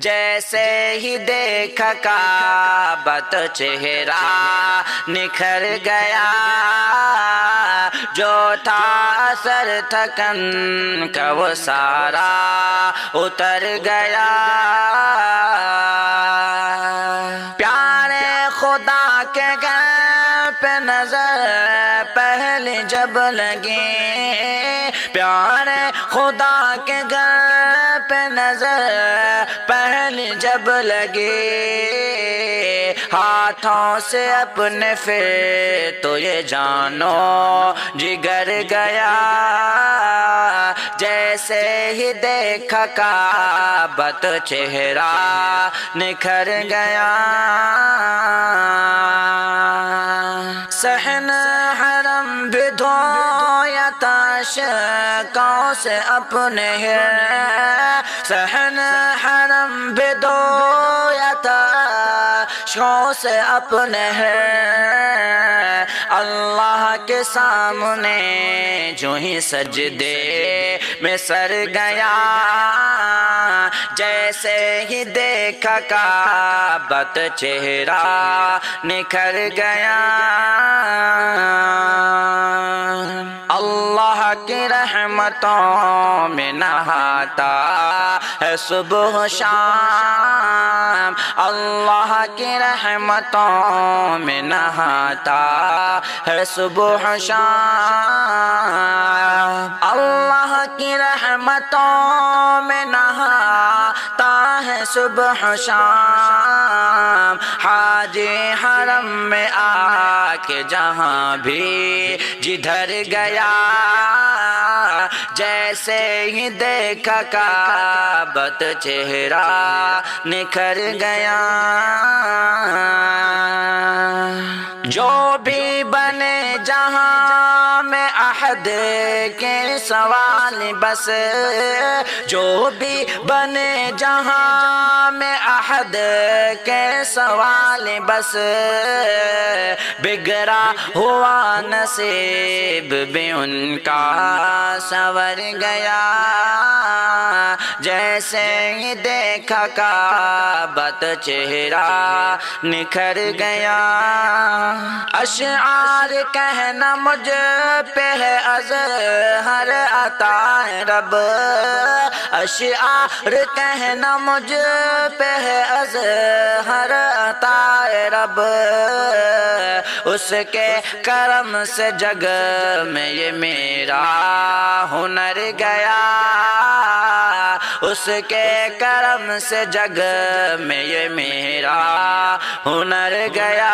جیسے ہی دیکھا کعبہ تو چہرہ نکھر گیا، جو تھا اثر تھکن کا وہ سارا اتر گیا۔ پیارے خدا کے گھر پہ نظر پہلے جب لگی، پیارے خدا کے گھر پہ نظر پہلے جب لگی، ہاتھوں سے اپنے پھر تو یہ جانو جگر گیا۔ جیسے ہی دیکھا کعبہ تو چہرہ نکھر گیا۔ صحن حرم بھی دھویا تھا اشکوں سے اپنے، صحن حرم بھی دھویا تھا اشکوں سے اپنے، اللہ کے سامنے جو ہی سجدے میں سر گیا۔ جیسے ہی دیکھا کعبہ تو چہرہ نکھر گیا۔ اللہ کی رحمتوں میں نہاتا ہے صبح و شام، اللہ کی رحمتوں میں نہاتا ہے صبح و شام، اللہ کی رحمتوں میں نہاتا ہے صبح و شام۔ حاجی حرم میں آ کے جہاں بھی جدھر گیا، جیسے ہی دیکھا کعبہ تو چہرہ نکھر گیا۔ جو بھی بنے جہاں میں عہد کے سوال بس، جو بھی بنے جہاں میں عہد کے سوال بس، بگڑا ہوا نصیب بھی ان کا سنور گیا۔ جیسے ہی دیکھا کعبہ تو چہرہ نکھر گیا۔ اشعار کہنا مجھ پہ ہے اظہر عطا رب، اشعار کہنا مجھ پہ ہے اظہر عطا رب، اس کے کرم سے جگ میں یہ میرا ہنر گیا، اس کے کرم سے جگ میں یہ میرا ہنر گیا۔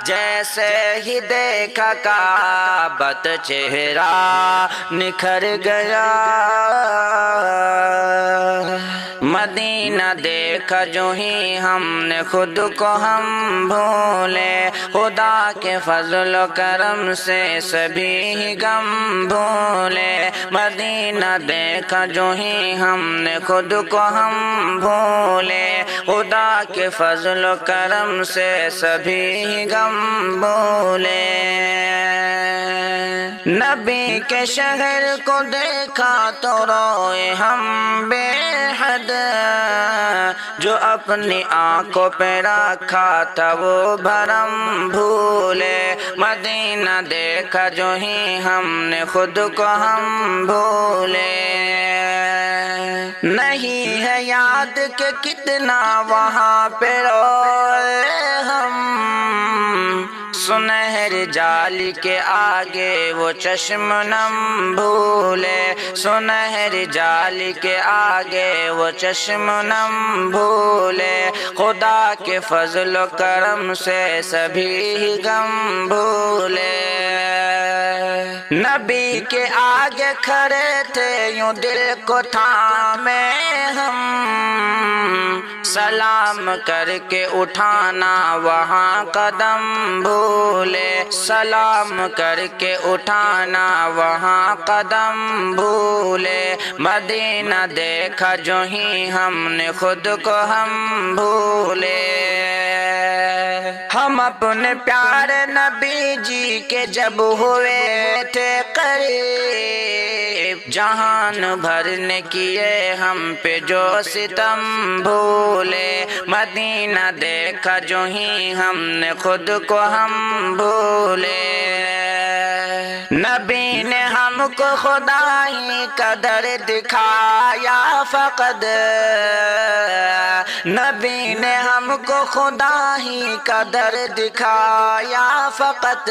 جیسے ہی دیکھا کعبہ تو چہرہ نکھر گیا۔ مدینہ دیکھا جو ہی ہم نے خود کو ہم بھولے، خدا کے فضل و کرم سے سبھی ہی غم بھولے۔ مدینہ دیکھا جو ہی ہم نے خود کو ہم بھولے، خدا کے فضل و کرم سے سبھی ہی غم بھولے۔ نبی کے شہر کو دیکھا تو روئے ہم بے حد، جو اپنی آنکھوں پہ رکھا تھا وہ بھرم بھولے۔ مدینہ دیکھا جو ہی ہم نے خود کو ہم بھولے، نہیں ہے یاد کہ کتنا وہاں پہ روئے ہم، سنہر جالی کے آگے وہ چشم نم بھولے، سنہر جالی کے آگے وہ چشم نم بھولے، خدا کے فضل و کرم سے سبھی غم بھولے۔ نبی کے آگے کھڑے تھے یوں دل کو تھامے ہم، سلام کر کے اٹھانا وہاں قدم بھولے، سلام کر کے اٹھانا وہاں قدم بھولے۔ مدینہ دیکھا جو ہی ہم نے خود کو ہم بھولے، ہم اپنے پیارے نبی جی کے جب ہوئے تھے قریب، جہان بھر نے کیے ہم پہ جو ستم بھولے، مدینہ دیکھا جو ہی ہم نے خود کو ہم بھولے، نبی نے ہم کو خدائی قدر دکھایا فقط، نبی نے ہم کو خدائی قدر دکھایا فقط،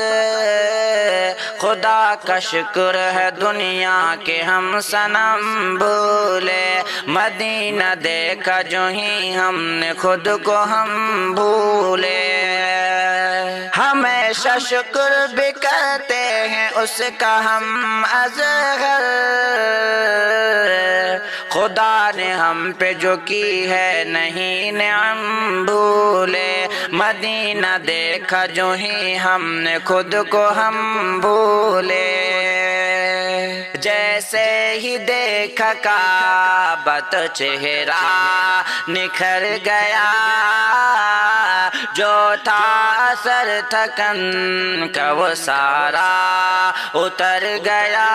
خدا کا شکر ہے دنیا کے ہم صنم بھولے، مدینہ دیکھا جو ہی ہم نے خود کو ہم بھولے، ہمیشہ شکر بھی کرتے ہیں اس کا ہم اصغر، خدا نے ہم پہ جو کی ہے نہیں نعم بھولے، مدینہ دیکھا جو ہی ہم نے خود کو ہم بھولے، جیسے ہی دیکھا کعبہ تو چہرہ نکھر گیا، جو تھا اثر تھکن کا وہ سارا اتر گیا،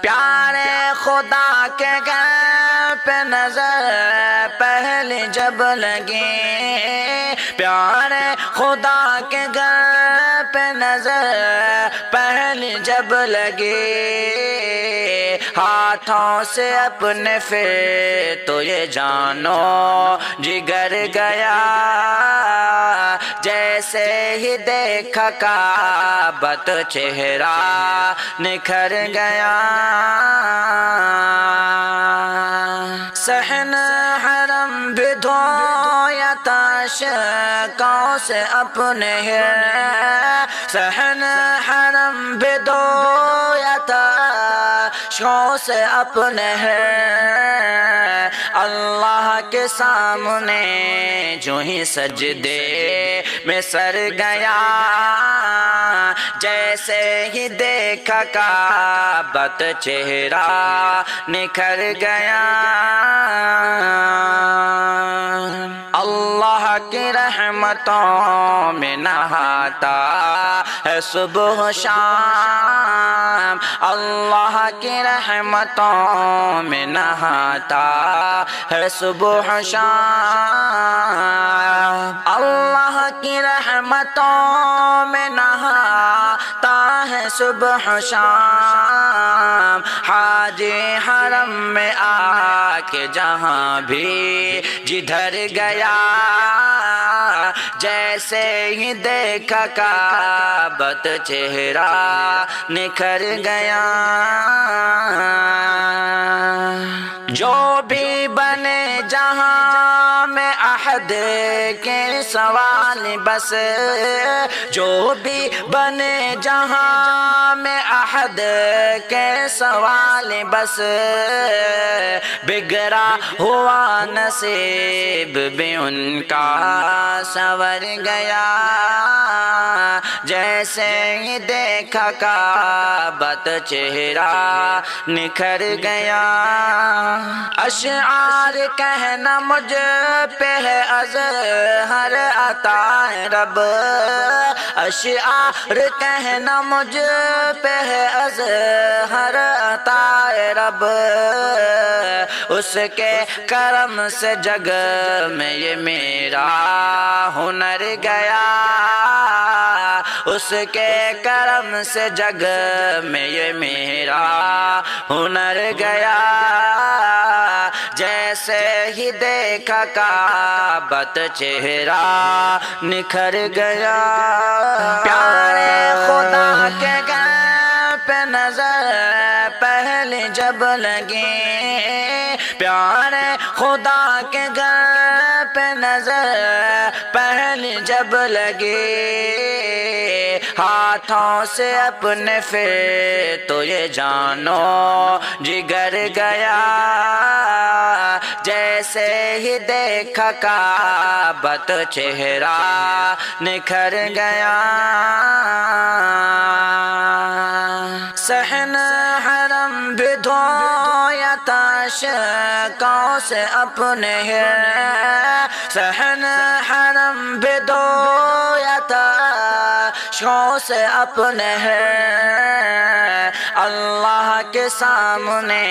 پیارے خدا کے گھر پہ نظر پہلے جب لگے، پیارے خدا کے گھر پہ نظر پہلے جب لگے، ہاتھوں سے اپنے پھر تو یہ جانو جگر گیا، جیسے ہی دیکھا کعبہ تو چہرہ نکھر گیا، صحن حرم بھی دھویا تھا اشکوں سے اپنے، صحن حرم بھی دھویا تھا اشکوں سے اپنے، اللہ کے سامنے جو ہی سجدے میں سر گیا، جیسے ہی دیکھا کعبہ تو چہرہ نکھر گیا، اللہ کی رحمتوں میں نہاتا ہے صبح و شام، اللہ کی رحمتوں میں نہاتا ہے صبح و شام، اللہ کی رحمتوں میں نہاتا ہے صبح و شام، حاجی حرم میں آ کے جہاں بھی جدھر گیا، جیسے ہی دیکھا کعبہ تو چہرہ نکھر گیا، جو بھی بنے جہاں میں عہد کے سوال بس، جو بھی بنے جہاں میں عہد کے سوال بس، بگڑا ہوا نصیب بھی ان کا سنور گیا، جیسے ہی دیکھا کعبہ تو چہرہ نکھر گیا، اشعار کہنا مجھ پہ ہے اظہر عطا رب، اشعار کہنا مجھ پہ ہے اظہر عطا رب، اس کے کرم سے جگ میں یہ میرا ہنر گیا، اس کے کرم سے جگ میں یہ میرا ہنر گیا، جیسے ہی دیکھا کعبہ تو چہرہ نکھر گیا، پیارے خدا کے گھر پہ نظر پہلے جب لگے، پیارے خدا کے گھر پہ نظر پہلے جب لگے، ہاتھوں سے اپنے پھر تو یہ جانو جگر گیا، جیسے ہی دیکھا کعبہ تو چہرہ نکھر گیا، صحن حرم بھی دھویا تھا عاشقوں سے اپنے صحن حرم بدویا تھا عاشقوں سے اپنے اللہ کے سامنے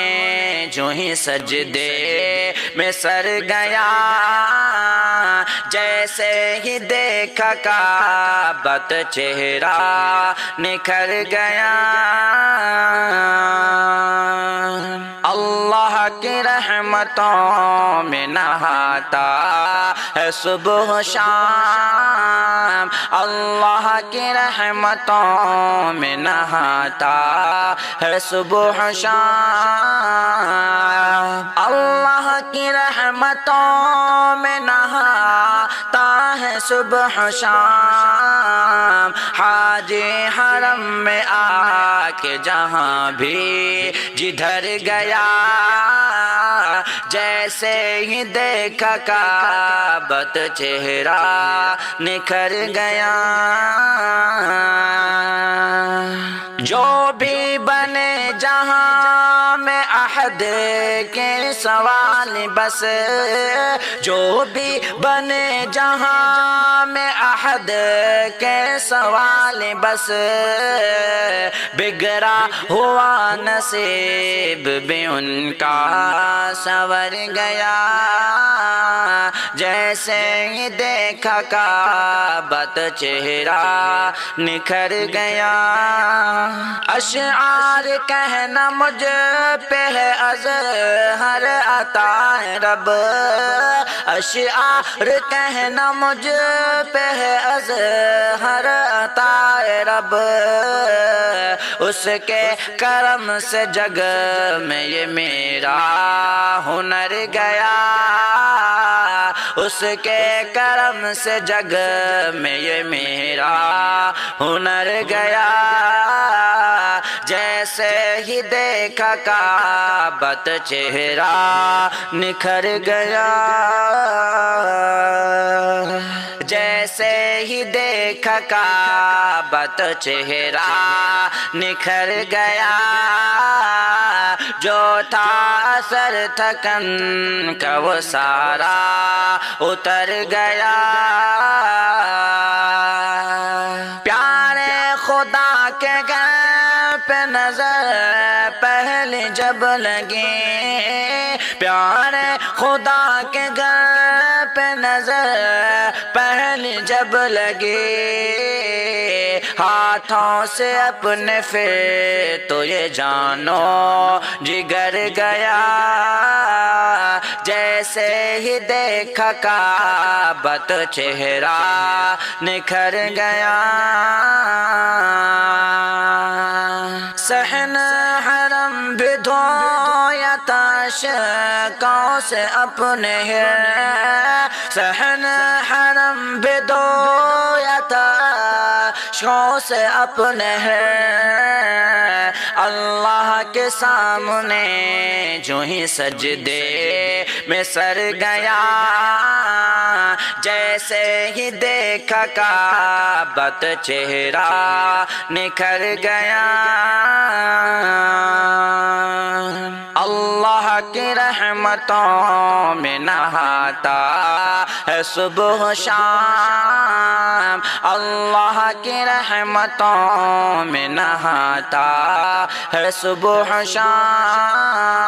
جو ہی سجدے میں سر گیا جیسے ہی دیکھا کعبۃ چہرہ نکھر گیا اللہ کی رحمتوں میں نہاتا ہے صبح و شام اللہ کی رحمتوں میں نہاتا ہے صبح و شام اللہ کی رحمتوں میں نہاتا ہے صبح و شام حاجی حرم میں آ کے جہاں بھی جدھر گیا جیسے ہی دیکھا کعبۃ چہرہ نکھر گیا جو بھی بنے جہاں میں عہد کے سوال بس جو بھی بنے جہاں میں عہد کے سوال بس بگڑا ہوا نصیب بھی ان کا سنور گیا جیسے ہی دیکھا کعبۃ چہرہ نکھر گیا اشعار کہنا مجھ پہ ہے اظہر عطا رب اشعار کہنا مجھ پہ ہے اظہر عطا رب اس کے کرم سے جگ میں یہ میرا ہنر گیا اس کے کرم سے جگ میں یہ میرا ہنر گیا جیسے ہی دیکھا کعبۃ چہرہ نکھر گیا جیسے ہی دیکھا کعبۃ چہرہ نکھر گیا جو تھا اثر تھکن کا وہ سارا اتر گیا پیارے خدا کے گھر پہ نظر پہلے جب لگی پیارے خدا کے گھر پہ نظر پہلے جب لگی ہاتھوں سے اپنے پھر تو یہ جانو جگر گیا جیسے ہی دیکھا کعبۃ چہرہ نکھر گیا صحن حرم بھی دھویا تھا عاشقوں سے اپنے صحن حرم بھی دھویا تھا عاشقوں سے اپنے اللہ کے سامنے جو ہی سجدے میں سر گیا جیسے ہی دیکھا کعبۃ چہرہ نکھر گیا اللہ کی رحمتوں میں نہاتا ہے صبح و شام اللہ کی رحمتوں میں نہاتا ہے صبح و شام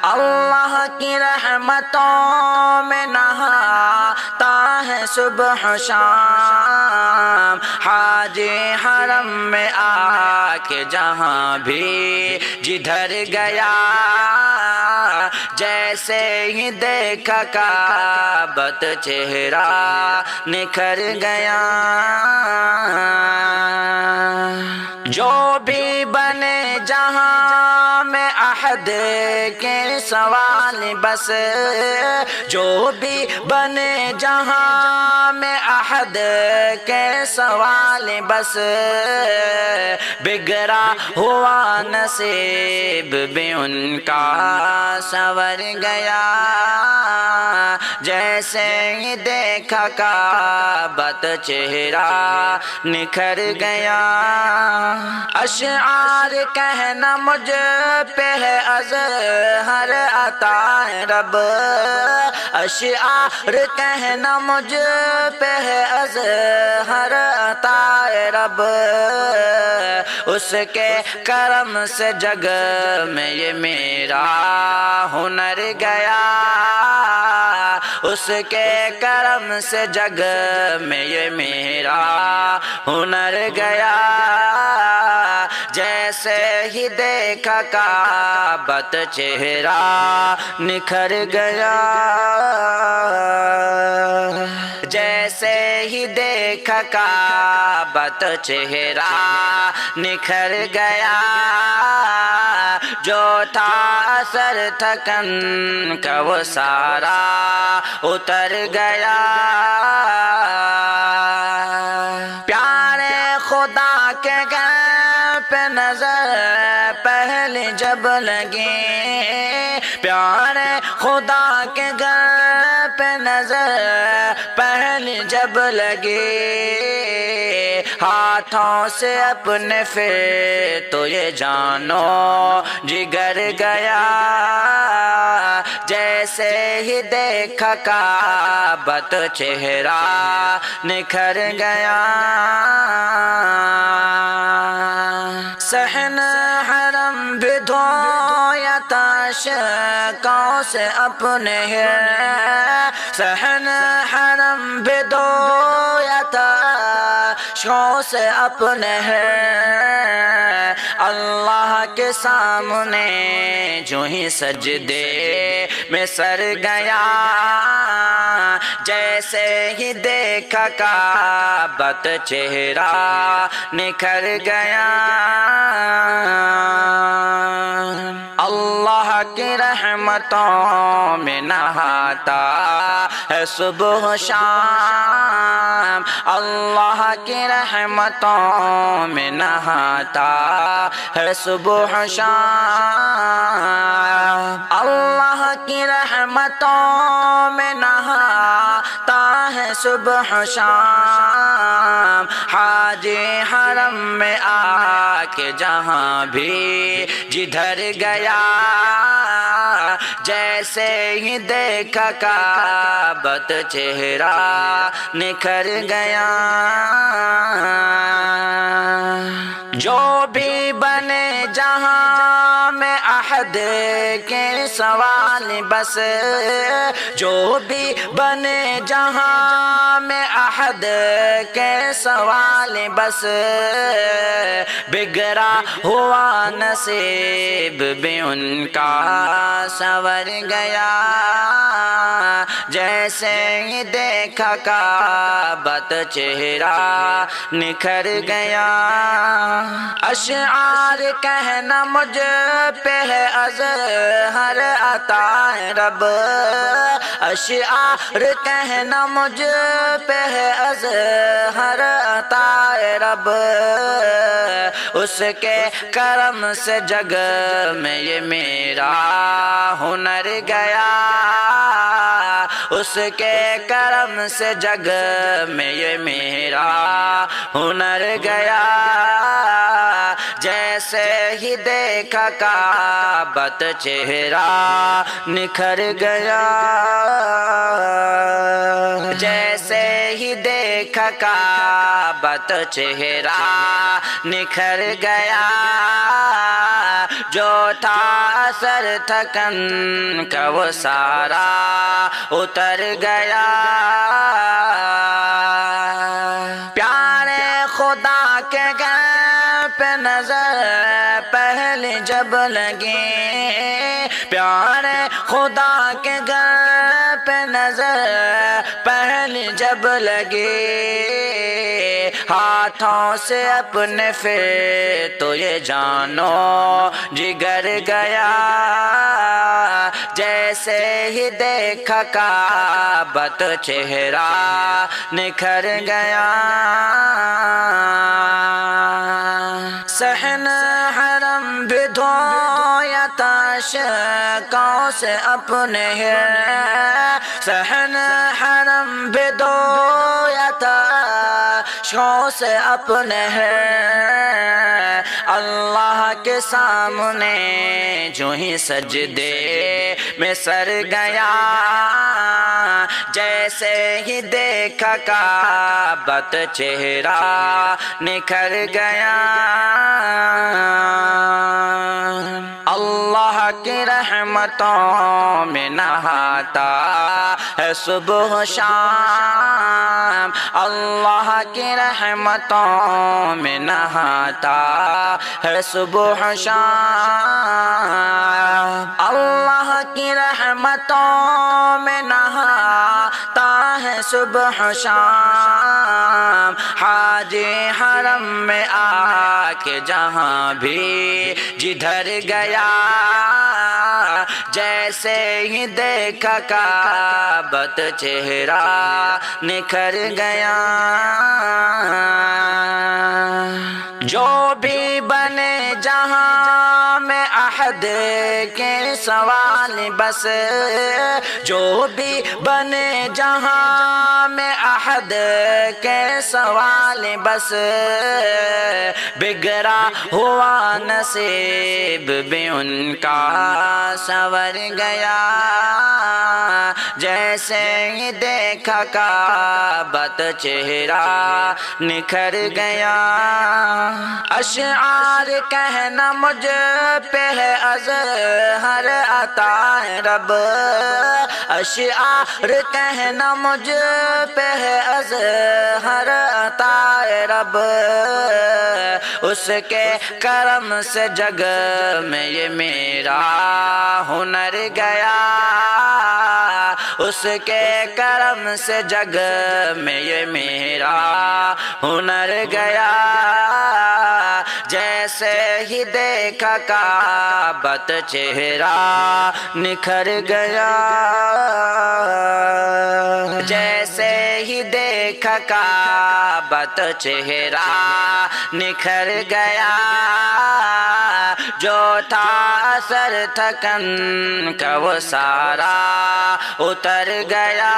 اللہ کی رحمتوں میں نہاتا ہے صبح و شام حاجی حرم میں آ کے جہاں بھی جدھر گیا جیسے ہی دیکھا کعبۃ چہرہ نکھر گیا جو بھی بنے جہاں میں عہد کے سوال بس جو بھی بنے جہاں میں عہد کے سوال بس بگڑا ہوا نصیب بھی ان کا سنور گیا جیسے ہی دیکھا کعبۃ چہرہ نکھر گیا اشعار کہنا مجھ پہ ہے اظہر عطا رب اشعار کہنا مجھ پہ ہے اظہر عطا رب اس کے کرم سے جگ میں یہ میرا ہنر گیا اس کے کرم سے جگ میں یہ میرا ہنر گیا جیسے ہی دیکھا کعبۃ چہرہ نکھر گیا جیسے ہی دیکھا کعبۃ چہرہ نکھر گیا جو تھا اثر تھکن کا وہ سارا اتر گیا پیارے خدا کے گھر پہ نظر پہلے جب لگے پیارے خدا کے گھر پہ نظر پہلے جب لگے ہاتھوں سے اپنے پھر تو یہ جانو جگر گیا جیسے ہی دیکھا کعبۃ چہرہ نکھر گیا صحن حرم بھی دھویا تھا اشکوں سے اپنے صحن حرم بھی دھویا تھا اشکوں سے اپنے اللہ کے سامنے جو ہی سجدے میں سر گیا جیسے ہی دیکھا کعبۃ چہرہ نکھر گیا اللہ کی رحمتوں میں نہاتا ہے صبح و شام اللہ کی رحمتوں میں نہاتا ہے صبح و شام اللہ کی رحمتوں میں نہاتا ہے صبح و شام حاجی حرم میں آ کے جہاں بھی جدھر گیا جیسے ہی دیکھا کعبۃ چہرہ نکھر گیا جو بھی بنے جہاں میں عہد کے سوال بس جو بھی بنے جہاں میں عہد کے سوال بس بگڑا ہوا نصیب بھی ان کا سنور گیا جیسے ہی دیکھا کعبۃ چہرہ نکھر گیا اشعار کہنا مجھ پہ ہے اظہر عطا رب اشعار کہنا مجھ پہ ہے اظہر عطا رب اس کے کرم سے جگ میں یہ میرا ہنر گیا اس کے کرم سے جگ میں یہ میرا ہنر گیا جیسے ہی دیکھا کعبۃ چہرہ نکھر گیا جیسے ہی دیکھا کعبۃ چہرہ نکھر گیا جو تھا اثر تھکن کا وہ سارا اتر گیا پیارے خدا کے گھر پہ نظر پہلے جب لگے پیارے خدا کے گھر پہ نظر پہلے جب لگے ہاتھوں سے اپنے پھر تو یہ جانو جگر گیا جیسے ہی دیکھا کعبۃ چہرہ نکھر گیا صحن حرم بھی دھویا تھا اشکوں سے اپنے صحن حرم بھی دھویا تھا اشکوں سے اپنے اللہ کے سامنے جو ہی سجدے میں سر گیا جیسے ہی دیکھا کعبۃ چہرہ نکھر گیا اللہ کی رحمتوں میں نہاتا ہے صبح و شام اللہ کی رحمتوں میں نہاتا ہے صبح و شام اللہ کی رحمتوں میں نہاتا ہے صبح و شام حاجی حرم میں آ کے جہاں بھی جدھر گیا جیسے ہی دیکھا کعبۃ چہرہ نکھر گیا جو بھی بنے جہاں میں عہد کے سوال بس جو بھی بنے جہاں میں عہد کے سوال بس بگڑا ہوا نصیب بھی ان کا سنور گیا جیسے ہی دیکھا کعبۃ چہرہ نکھر گیا اشعار کہنا مجھ پہ ہے اظہر عطا رب اشعار کہنا مجھ پہ ہے اظہر عطا رب اس کے کرم سے جگ میں یہ میرا ہنر گیا اس کے کرم سے جگ میں یہ میرا ہنر گیا جیسے ہی دیکھا کعبۃ چہرہ نکھر گیا جیسے ہی دیکھا کعبۃ چہرہ نکھر گیا جو تھا اثر تھکن کا وہ سارا اتر گیا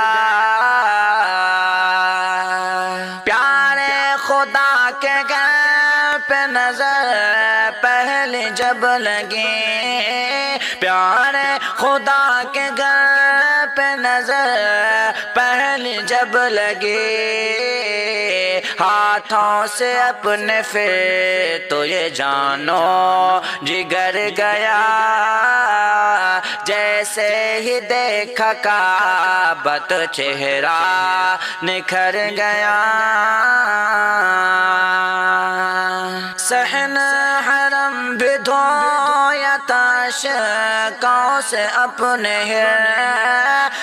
پیارے خدا کے گھر پہ نظر پہلے جب لگی پیارے خدا کے گھر پہ نظر پہلے جب لگی ہاتھوں سے اپنے پھر تو یہ جانو جگر گیا جیسے ہی دیکھا کعبۃ چہرہ نکھر گیا صحن حرم بھی دھویا تھا اشکوں سے اپنے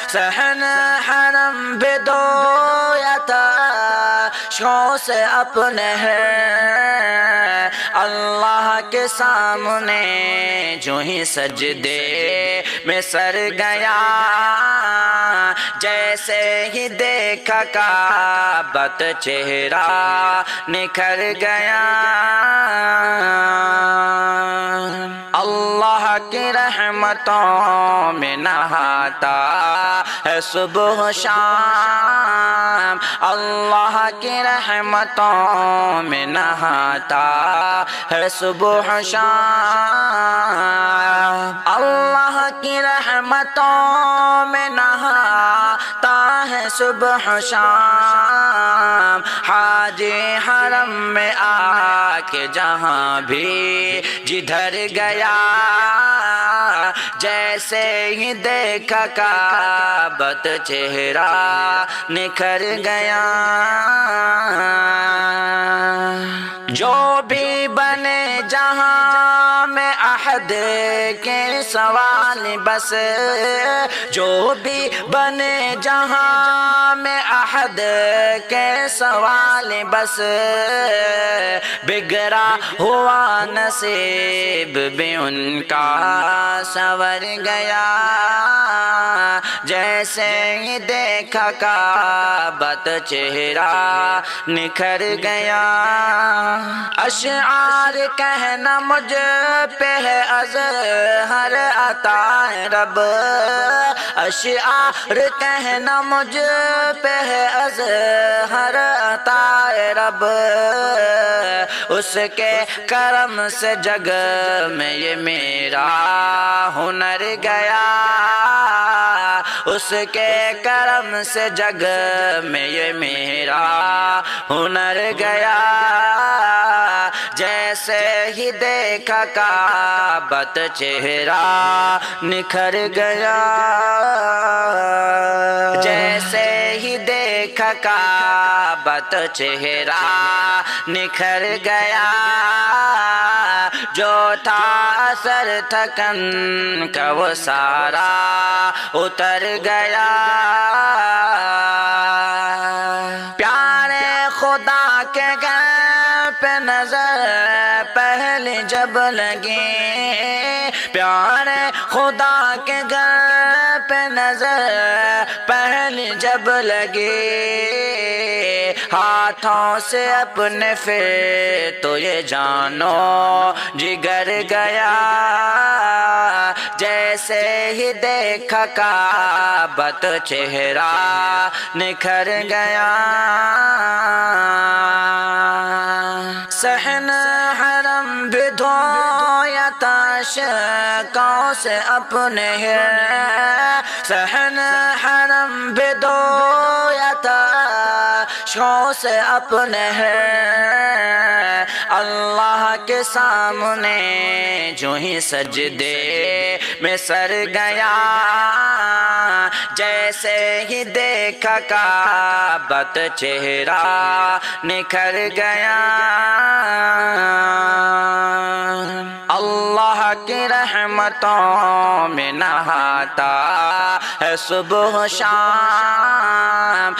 صحن حرم بھی دھویا تھا اشکوں سے اپنے اللہ کے سامنے جو ہی سجدے میں سر گیا جیسے ہی دیکھا کعبۃ چہرہ نکھر گیا اللہ کی رحمتوں میں نہاتا ہے صبح و شام اللہ کی رحمتوں میں نہاتا ہے صبح و شام اللہ کی رحمتوں میں نہاتا ہے صبح و شام حاجی حرم میں آ کے جہاں بھی جدھر گیا جیسے ہی دیکھا کعبۃ چہرہ نکھر گیا جو بھی بنے جہاں میں عہد کے سوال بس، جو بھی بنے جہاں میں عہد کے سوال بس، بگڑا ہوا نصیب بھی ان کا سنور گیا، جیسے ہی دیکھا کعبۃ چہرہ نکھر گیا۔ اشعار کہنا مجھ پہ ہے اظہر عطا رب، اشعار کہنا مجھ پہ ہے اظہر عطا رب، اس کے کرم سے جگ میں یہ میرا ہنر گیا، اس کے کرم سے جگ میں یہ میرا ہنر گیا، جیسے ہی دیکھا کعبۃ چہرہ نکھر گیا، جیسے ہی دیکھا کعبۃ چہرہ نکھر گیا، جو تھا اثر تھکن کا وہ سارا اتر گیا۔ پیارے خدا کے گھر پہ نظر پہلے جب لگی، پیارے خدا کے گھر پہ نظر پہلے جب لگی، ہاتھوں سے اپنے پھر تو یہ جانو جگر گیا، جیسے ہی دیکھا کعبۃ چہرہ نکھر گیا۔ صحن حرم بھی دھویا تھا اشکوں سے اپنے، صحن حرم بھی دھویا تھا اشکوں سے اپنے، اللہ کے سامنے جو ہی سجدے میں سر گیا، جیسے ہی دیکھا کعبۃ چہرہ نکھر گیا۔ اللہ کی رحمتوں میں نہاتا ہے صبح و شام،